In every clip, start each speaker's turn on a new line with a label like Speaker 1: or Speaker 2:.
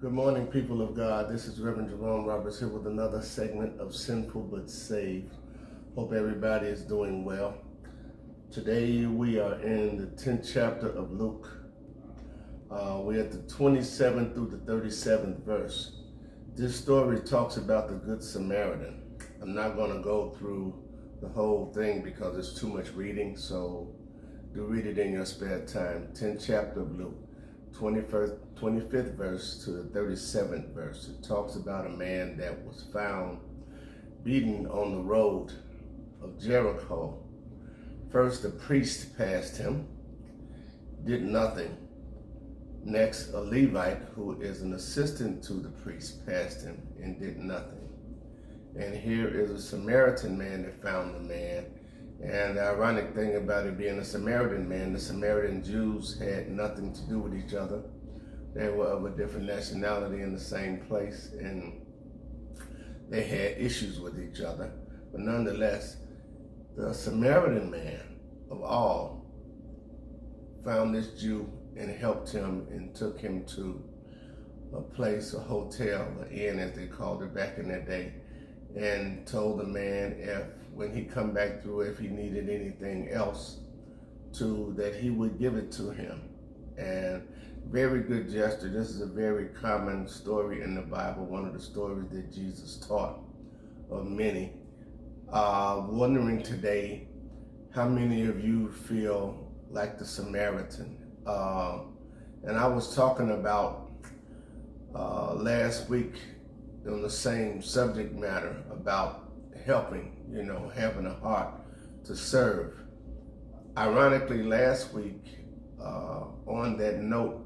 Speaker 1: Good morning, people of God. This is Reverend Jerome Roberts here with another segment of Sinful but Saved. Hope everybody is doing well. Today we are in the 10th chapter of Luke. We're at the 27th through the 37th verse. This story talks about the Good Samaritan. I'm not going to go through the whole thing because it's too much reading, so do read it in your spare time. 10th chapter of Luke. 25th verse to the 37th verse. It talks about a man that was found beaten on the road of Jericho. First, the priest passed him, did nothing. Next, a Levite, who is an assistant to the priest, passed him and did nothing. And here is a Samaritan man that found the man. And the ironic thing about it being a Samaritan man, the Samaritan Jews had nothing to do with each other. They were of a different nationality in the same place, and they had issues with each other. But nonetheless, the Samaritan man of all found this Jew and helped him and took him to a place, a hotel, an inn as they called it back in that day, and told the man when he come back through, if he needed anything else, that he would give it to him. And very good gesture. This is a very common story in the Bible, one of the stories that Jesus taught of many. Wondering today, how many of you feel like the Samaritan? And I was talking about last week on the same subject matter about helping, having a heart to serve. Ironically, last week, on that note,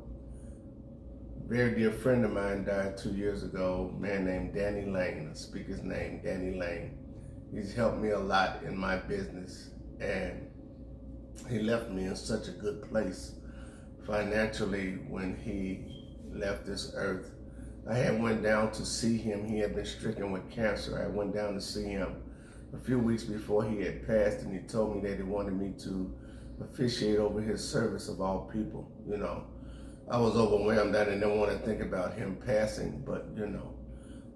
Speaker 1: a very dear friend of mine died 2 years ago, a man named Danny Lane. I speak his name, Danny Lane. He's helped me a lot in my business, and he left me in such a good place financially when he left this earth. I had went down to see him. He had been stricken with cancer. I went down to see him a few weeks before he had passed, and he told me that he wanted me to officiate over his service of all people. I was overwhelmed. I didn't want to think about him passing, but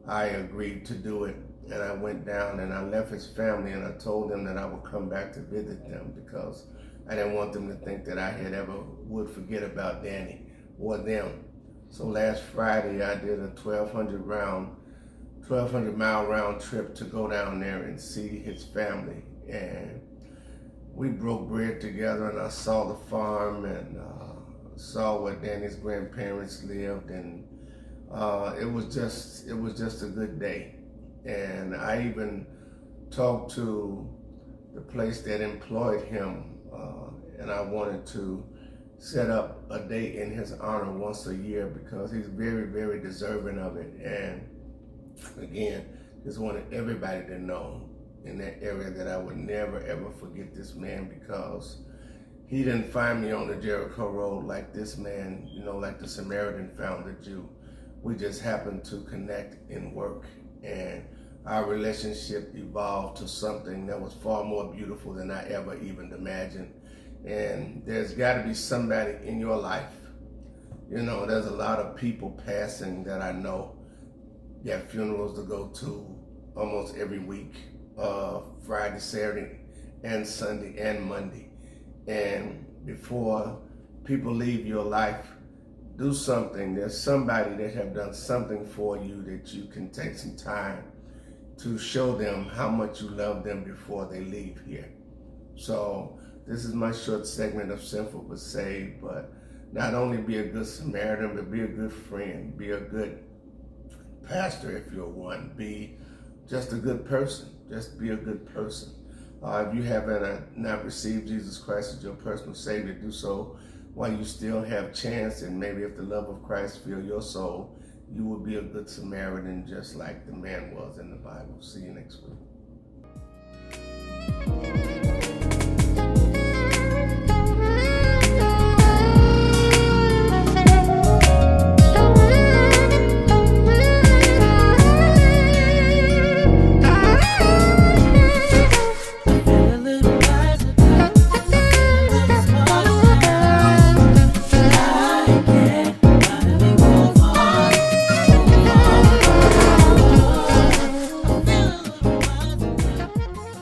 Speaker 1: I agreed to do it. And I went down and I left his family, and I told them that I would come back to visit them because I didn't want them to think that I had ever would forget about Danny or them. So last Friday, I did a 1,200 mile round trip to go down there and see his family. And we broke bread together, and I saw the farm and saw where Danny's grandparents lived. And it was just a good day. And I even talked to the place that employed him, and I wanted to set up a day in his honor once a year because he's very, very deserving of it. And again, just wanted everybody to know in that area that I would never, ever forget this man, because he didn't find me on the Jericho road like this man, like the Samaritan found the Jew. We just happened to connect in work, and our relationship evolved to something that was far more beautiful than I ever even imagined. And there's got to be somebody in your life. There's a lot of people passing that I know. You have funerals to go to almost every week, Friday, Saturday, and Sunday, and Monday. And before people leave your life, do something. There's somebody that have done something for you that you can take some time to show them how much you love them before they leave here. So this is my short segment of Sinful but Saved. But not only be a good Samaritan, but be a good friend, be a good pastor if you're one, be just a good person, just be a good person. If you haven't not received Jesus Christ as your personal Savior, do so while you still have chance, and maybe if the love of Christ fills your soul, you will be a good Samaritan just like the man was in the Bible. See you next week.